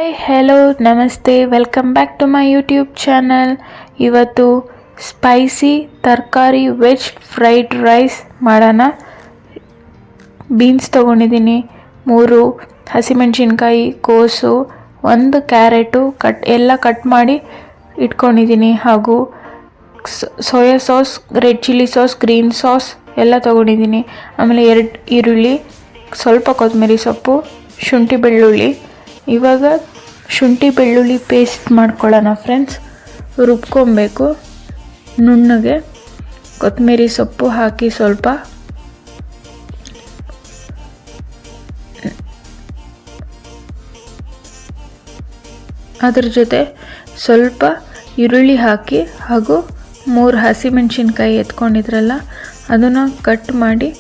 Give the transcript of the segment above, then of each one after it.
Hi hello ನಮಸ್ತೆ, welcome back to my YouTube channel. ಇವತ್ತು spicy ತರಕಾರಿ ವೆಜ್ ಫ್ರೈಡ್ ರೈಸ್ ಮಾಡೋಣ. ಬೀನ್ಸ್ ತೊಗೊಂಡಿದ್ದೀನಿ, 3 ಹಸಿಮೆಣಸಿನ್ಕಾಯಿ, ಕೋಸು, 1 ಕ್ಯಾರೆಟು ಎಲ್ಲ ಕಟ್ ಮಾಡಿ ಇಟ್ಕೊಂಡಿದ್ದೀನಿ. ಹಾಗೂ soya sauce, red chilli sauce, green sauce ಎಲ್ಲ ತೊಗೊಂಡಿದ್ದೀನಿ. ಆಮೇಲೆ 2 ಈರುಳ್ಳಿ, ಸ್ವಲ್ಪ ಕೊತ್ತಂಬರಿ ಸೊಪ್ಪು, ಶುಂಠಿ ಬೆಳ್ಳುಳ್ಳಿ. ಇವಾಗ ಶುಂಠಿ ಬೆಳ್ಳುಳ್ಳಿ ಪೇಸ್ಟ್ ಮಾಡ್ಕೊಳ್ಳೋಣ ಫ್ರೆಂಡ್ಸ್. ರುಬ್ಕೊಬೇಕು ನುಣ್ಣಗೆ. ಕೊತ್ತಂಬರಿ ಸೊಪ್ಪು ಹಾಕಿ ಸ್ವಲ್ಪ, ಅದ್ರ ಜೊತೆ ಸ್ವಲ್ಪ ಈರುಳ್ಳಿ ಹಾಕಿ, ಹಾಗೂ 3 ಹಸಿಮೆಣಸಿನ್ಕಾಯಿ ಎತ್ಕೊಂಡಿದ್ರಲ್ಲ ಅದನ್ನು ಕಟ್ ಮಾಡಿ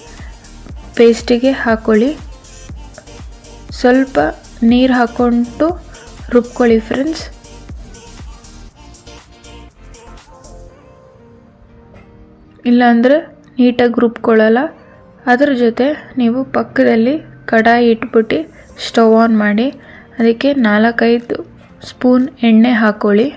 ಪೇಸ್ಟಿಗೆ ಹಾಕ್ಕೊಳ್ಳಿ. ಸ್ವಲ್ಪ ನೀರು ಹಾಕ್ಕೊಂಡು ರುಬ್ಕೊಳ್ಳಿ ಫ್ರೆಂಡ್ಸ್. ಇಲ್ಲಾಂದರೆ ನೀಟಾಗಿ ರುಬ್ಕೊಳ್ಳಲ್ಲ. ಅದ್ರ ಜೊತೆ ನೀವು ಪಕ್ಕದಲ್ಲಿ ಕಡಾಯಿ ಇಟ್ಬಿಟ್ಟು ಸ್ಟವ್ ಆನ್ ಮಾಡಿ ಅದಕ್ಕೆ 4-5 ಸ್ಪೂನ್ ಎಣ್ಣೆ ಹಾಕ್ಕೊಳ್ಳಿ.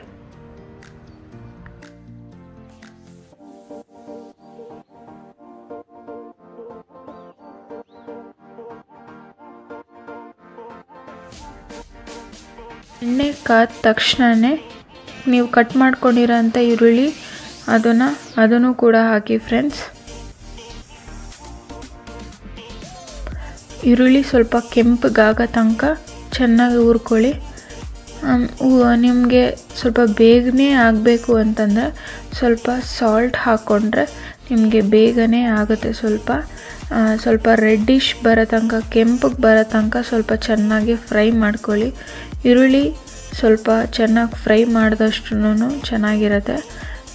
ಎಣ್ಣೆ ಕಾದ ತಕ್ಷಣವೇ ನೀವು ಕಟ್ ಮಾಡ್ಕೊಂಡಿರೋಂಥ ಈರುಳ್ಳಿ ಅದನ್ನು ಕೂಡ ಹಾಕಿ ಫ್ರೆಂಡ್ಸ್. ಈರುಳ್ಳಿ ಸ್ವಲ್ಪ ಕೆಂಪಗಾಗೋ ತನಕ ಚೆನ್ನಾಗಿ ಹುರ್ಕೊಳ್ಳಿ. ನಿಮಗೆ ಸ್ವಲ್ಪ ಬೇಗನೆ ಆಗಬೇಕು ಅಂತಂದರೆ ಸ್ವಲ್ಪ ಸಾಲ್ಟ್ ಹಾಕ್ಕೊಂಡ್ರೆ ನಿಮಗೆ ಬೇಗನೆ ಆಗುತ್ತೆ. ಸ್ವಲ್ಪ ರೆಡ್ಡಿಶ್ ಬರೋ ತನಕ, ಕೆಂಪಗೆ ಬರೋ ತನಕ ಸ್ವಲ್ಪ ಚೆನ್ನಾಗಿ ಫ್ರೈ ಮಾಡ್ಕೊಳ್ಳಿ. ಈರುಳ್ಳಿ ಸ್ವಲ್ಪ ಚೆನ್ನಾಗಿ ಫ್ರೈ ಮಾಡಿದಷ್ಟು ಚೆನ್ನಾಗಿರುತ್ತೆ.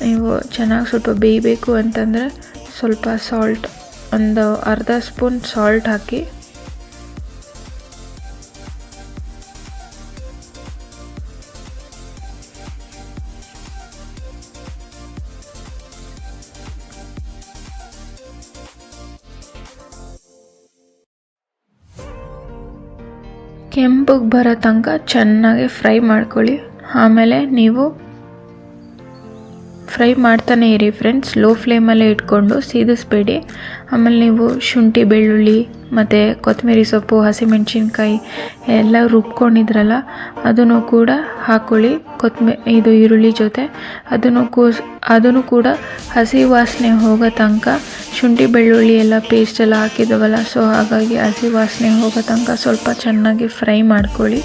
ನೀವು ಚೆನ್ನಾಗಿ ಸ್ವಲ್ಪ ಬೇಯಬೇಕು ಅಂತಂದರೆ ಸ್ವಲ್ಪ ಸಾಲ್ಟ್, ಒಂದು ಅರ್ಧ ಸ್ಪೂನ್ ಸಾಲ್ಟ್ ಹಾಕಿ. ಕೆಂಪಗೆ ಬರೋ ತನಕ ಚೆನ್ನಾಗಿ ಫ್ರೈ ಮಾಡ್ಕೊಳ್ಳಿ. ಆಮೇಲೆ ನೀವು ಫ್ರೈ ಮಾಡ್ತಾನೆ ಇರಿ ಫ್ರೆಂಡ್ಸ್, ಲೋ ಫ್ಲೇಮಲ್ಲೇ ಇಟ್ಕೊಂಡು ಸೀದಿಸ್ಬೇಡಿ. ಆಮೇಲೆ ನೀವು ಶುಂಠಿ ಬೆಳ್ಳುಳ್ಳಿ ಮತ್ತು ಕೊತ್ತಂಬರಿ ಸೊಪ್ಪು, ಹಸಿಮೆಣಸಿನ್ಕಾಯಿ ಎಲ್ಲ ರುಬ್ಕೊಂಡಿದ್ರಲ್ಲ ಅದನ್ನು ಕೂಡ ಹಾಕ್ಕೊಳ್ಳಿ. ಇದು ಈರುಳ್ಳಿ ಜೊತೆ ಅದನ್ನು ಕೂಡ ಹಸಿ ವಾಸನೆ ಹೋಗೋ ತನಕ, ಶುಂಠಿ ಬೆಳ್ಳುಳ್ಳಿ ಎಲ್ಲ ಪೇಸ್ಟ್ ಎಲ್ಲ ಹಾಕಿದವಲ್ಲ, ಸೊ ಹಾಗಾಗಿ ಹಸಿ ವಾಸನೆ ಹೋಗೋ ತನಕ ಸ್ವಲ್ಪ ಚೆನ್ನಾಗಿ ಫ್ರೈ ಮಾಡ್ಕೊಳ್ಳಿ.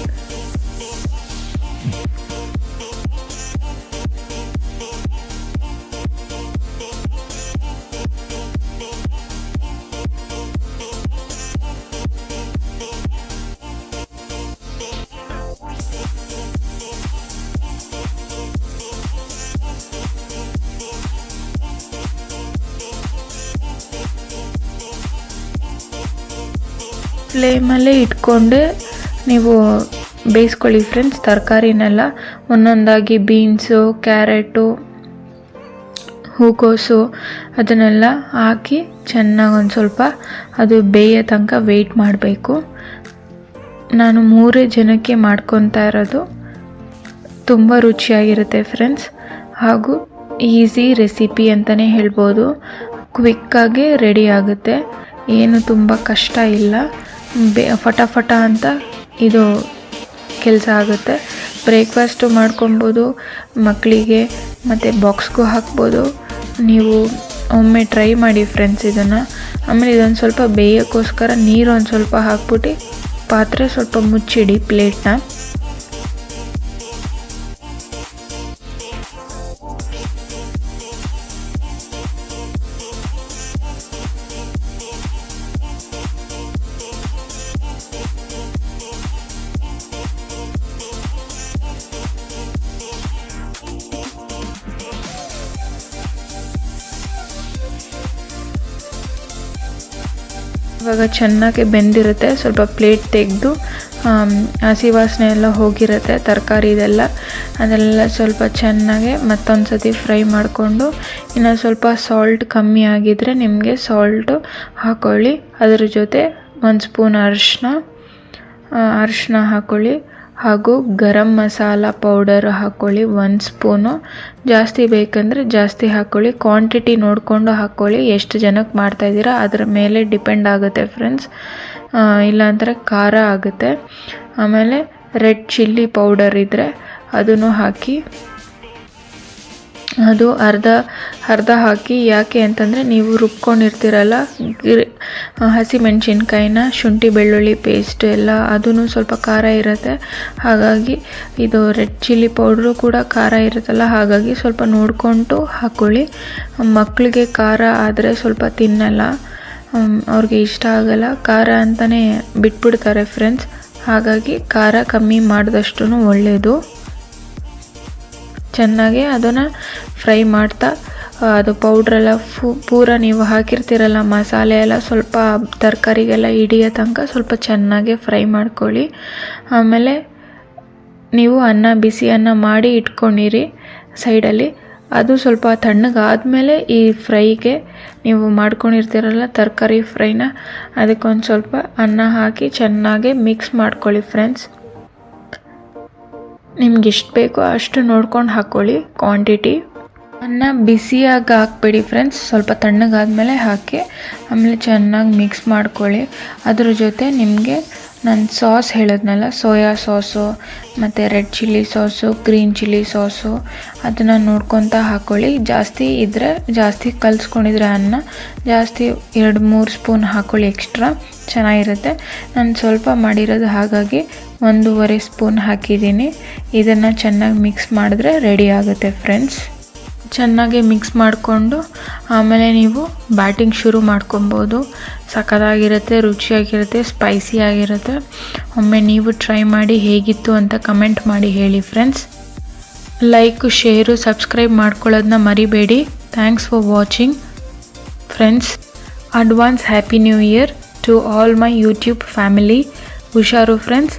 ಫ್ಲೇಮಲ್ಲೇ ಇಟ್ಕೊಂಡು ನೀವು ಬೇಯಿಸ್ಕೊಳ್ಳಿ ಫ್ರೆಂಡ್ಸ್. ತರಕಾರಿನೆಲ್ಲ ಒಂದೊಂದಾಗಿ ಬೀನ್ಸು, ಕ್ಯಾರೆಟು, ಹೂಕೋಸು ಅದನ್ನೆಲ್ಲ ಹಾಕಿ ಚೆನ್ನಾಗಿ ಒಂದು ಸ್ವಲ್ಪ ಅದು ಬೇಯೋ ತನಕ ವೆಯ್ಟ್ ಮಾಡಬೇಕು. ನಾನು 3 ಜನಕ್ಕೆ ಮಾಡ್ಕೊತಾ ಇರೋದು. ತುಂಬ ರುಚಿಯಾಗಿರುತ್ತೆ ಫ್ರೆಂಡ್ಸ್, ಹಾಗೂ ಈಸಿ ರೆಸಿಪಿ ಅಂತಲೇ ಹೇಳ್ಬೋದು. ಕ್ವಿಕ್ಕಾಗಿ ರೆಡಿ ಆಗುತ್ತೆ, ಏನು ತುಂಬ ಕಷ್ಟ ಇಲ್ಲ. ಫಟಾಫಟ ಅಂತ ಇದು ಕೆಲಸ ಆಗುತ್ತೆ. ಬ್ರೇಕ್ಫಾಸ್ಟು ಮಾಡ್ಕೊಬೋದು, ಮಕ್ಕಳಿಗೆ ಮತ್ತು ಬಾಕ್ಸ್ಗೂ ಹಾಕ್ಬೋದು. ನೀವು ಒಮ್ಮೆ ಟ್ರೈ ಮಾಡಿ ಫ್ರೆಂಡ್ಸ್ ಇದನ್ನು. ಆಮೇಲೆ ಇದೊಂದು ಸ್ವಲ್ಪ ಬೇಯೋಕ್ಕೋಸ್ಕರ ನೀರು ಒಂದು ಸ್ವಲ್ಪ ಹಾಕ್ಬಿಟ್ಟು ಪಾತ್ರೆ ಸ್ವಲ್ಪ ಮುಚ್ಚಿಡಿ ಪ್ಲೇಟ್ನ. ಇವಾಗ ಚೆನ್ನಾಗಿ ಬೆಂದಿರುತ್ತೆ. ಸ್ವಲ್ಪ ಪ್ಲೇಟ್ ತೆಗೆದು ಹಸಿ ವಾಸನೆ ಎಲ್ಲ ಹೋಗಿರುತ್ತೆ ತರಕಾರಿ ಅದೆಲ್ಲ ಸ್ವಲ್ಪ ಚೆನ್ನಾಗಿ ಮತ್ತೊಂದು ಸತಿ ಫ್ರೈ ಮಾಡಿಕೊಂಡು, ಇನ್ನು ಸ್ವಲ್ಪ ಸಾಲ್ಟ್ ಕಮ್ಮಿ ಆಗಿದ್ದರೆ ನಿಮಗೆ ಸಾಲ್ಟು ಹಾಕ್ಕೊಳ್ಳಿ. ಅದ್ರ ಜೊತೆ 1 ಸ್ಪೂನ್ ಅರಿಶಿನ ಹಾಕ್ಕೊಳ್ಳಿ. ಹಾಗೂ ಗರಂ ಮಸಾಲ ಪೌಡರ್ ಹಾಕ್ಕೊಳ್ಳಿ 1 ಸ್ಪೂನು. ಜಾಸ್ತಿ ಬೇಕಂದರೆ ಜಾಸ್ತಿ ಹಾಕ್ಕೊಳ್ಳಿ. ಕ್ವಾಂಟಿಟಿ ನೋಡಿಕೊಂಡು ಹಾಕ್ಕೊಳ್ಳಿ. ಎಷ್ಟು ಜನಕ್ಕೆ ಮಾಡ್ತಾಯಿದ್ದೀರಾ ಅದರ ಮೇಲೆ ಡಿಪೆಂಡ್ ಆಗುತ್ತೆ ಫ್ರೆಂಡ್ಸ್. ಇಲ್ಲಾಂದರೆ ಖಾರ ಆಗುತ್ತೆ. ಆಮೇಲೆ ರೆಡ್ ಚಿಲ್ಲಿ ಪೌಡರ್ ಇದ್ದರೆ ಅದನ್ನು ಹಾಕಿ. ಅದು ಅರ್ಧ ಹಾಕಿ. ಯಾಕೆ ಅಂತಂದರೆ ನೀವು ರುಬ್ಕೊಂಡಿರ್ತೀರಲ್ಲ ಹಸಿಮೆಣ್ಸಿನ್ಕಾಯಿನ, ಶುಂಠಿ ಬೆಳ್ಳುಳ್ಳಿ ಪೇಸ್ಟ್ ಎಲ್ಲ, ಅದೂ ಸ್ವಲ್ಪ ಖಾರ ಇರುತ್ತೆ. ಹಾಗಾಗಿ ಇದು ರೆಡ್ ಚಿಲ್ಲಿ ಪೌಡ್ರು ಕೂಡ ಖಾರ ಇರುತ್ತಲ್ಲ, ಹಾಗಾಗಿ ಸ್ವಲ್ಪ ನೋಡಿಕೊಂಡು ಹಾಕ್ಕೊಳ್ಳಿ. ಮಕ್ಕಳಿಗೆ ಖಾರ ಆದರೆ ಸ್ವಲ್ಪ ತಿನ್ನಲ್ಲ, ಅವ್ರಿಗೆ ಇಷ್ಟ ಆಗಲ್ಲ. ಖಾರ ಅಂತಲೇ ಬಿಟ್ಬಿಡ್ತಾರೆ ಫ್ರೆಂಡ್ಸ್. ಹಾಗಾಗಿ ಖಾರ ಕಮ್ಮಿ ಮಾಡಿದಷ್ಟು ಒಳ್ಳೆಯದು. ಚೆನ್ನಾಗಿ ಅದನ್ನು ಫ್ರೈ ಮಾಡ್ತಾ ಅದು ಪೌಡ್ರೆಲ್ಲ ಪೂರ ನೀವು ಹಾಕಿರ್ತೀರಲ್ಲ ಮಸಾಲೆ ಎಲ್ಲ ಸ್ವಲ್ಪ ತರಕಾರಿಗೆಲ್ಲ ಹಿಡಿಯೋ ತನಕ ಸ್ವಲ್ಪ ಚೆನ್ನಾಗಿ ಫ್ರೈ ಮಾಡ್ಕೊಳ್ಳಿ. ಆಮೇಲೆ ನೀವು ಬಿಸಿ ಅನ್ನ ಮಾಡಿ ಇಟ್ಕೊಂಡಿರಿ ಸೈಡಲ್ಲಿ. ಅದು ಸ್ವಲ್ಪ ತಣ್ಣಗಾದಮೇಲೆ ಈ ಫ್ರೈಗೆ ನೀವು ಮಾಡ್ಕೊಂಡಿರ್ತೀರಲ್ಲ ತರಕಾರಿ ಫ್ರೈನ, ಅದಕ್ಕೊಂದು ಸ್ವಲ್ಪ ಅನ್ನ ಹಾಕಿ ಚೆನ್ನಾಗಿ ಮಿಕ್ಸ್ ಮಾಡ್ಕೊಳ್ಳಿ ಫ್ರೆಂಡ್ಸ್. ನಿಮ್ಗೆ ಎಷ್ಟು ಬೇಕೋ ಅಷ್ಟು ನೋಡ್ಕೊಂಡು ಹಾಕ್ಕೊಳ್ಳಿ ಕ್ವಾಂಟಿಟಿ. ಅನ್ನ ಬಿಸಿಯಾಗಿ ಹಾಕ್ಬೇಡಿ ಫ್ರೆಂಡ್ಸ್, ಸ್ವಲ್ಪ ತಣ್ಣಗಾದ್ಮೇಲೆ ಹಾಕಿ. ಆಮೇಲೆ ಚೆನ್ನಾಗಿ ಮಿಕ್ಸ್ ಮಾಡ್ಕೊಳ್ಳಿ. ಅದ್ರ ಜೊತೆ ನಿಮಗೆ ನಾನು ಸಾಸ್ ಹೇಳಿದ್ನಲ್ಲ, ಸೋಯಾ ಸಾಸು ಮತ್ತು red chilli sauce, green chilli sauce, ಅದನ್ನು ನೋಡ್ಕೊತ ಹಾಕ್ಕೊಳ್ಳಿ. ಜಾಸ್ತಿ ಇದ್ದರೆ ಜಾಸ್ತಿ ಕಲಿಸ್ಕೊಂಡಿದ್ರೆ ಅನ್ನ ಜಾಸ್ತಿ 2-3 ಸ್ಪೂನ್ ಹಾಕ್ಕೊಳ್ಳಿ, ಎಕ್ಸ್ಟ್ರಾ ಚೆನ್ನಾಗಿರುತ್ತೆ. ನಾನು ಸ್ವಲ್ಪ ಮಾಡಿರೋದು ಹಾಗಾಗಿ 1.5 ಸ್ಪೂನ್ ಹಾಕಿದ್ದೀನಿ. ಇದನ್ನು ಚೆನ್ನಾಗಿ ಮಿಕ್ಸ್ ಮಾಡಿದ್ರೆ ರೆಡಿ ಆಗುತ್ತೆ ಫ್ರೆಂಡ್ಸ್. ಚೆನ್ನಾಗಿ ಮಿಕ್ಸ್ ಮಾಡಿಕೊಂಡು ಆಮೇಲೆ ನೀವು ಬ್ಯಾಟಿಂಗ್ ಶುರು ಮಾಡ್ಕೊಬೋದು. ಸಖತ್ತಾಗಿರುತ್ತೆ, ರುಚಿಯಾಗಿರುತ್ತೆ, ಸ್ಪೈಸಿ ಆಗಿರುತ್ತೆ. ಒಮ್ಮೆ ನೀವು ಟ್ರೈ ಮಾಡಿ ಹೇಗಿತ್ತು ಅಂತ ಕಮೆಂಟ್ ಮಾಡಿ ಹೇಳಿ ಫ್ರೆಂಡ್ಸ್. ಲೈಕು, ಶೇರು, ಸಬ್ಸ್ಕ್ರೈಬ್ ಮಾಡ್ಕೊಳ್ಳೋದನ್ನ ಮರಿಬೇಡಿ. Thanks for watching friends. Advance happy new year to all my YouTube family. ಹುಷಾರು ಫ್ರೆಂಡ್ಸ್.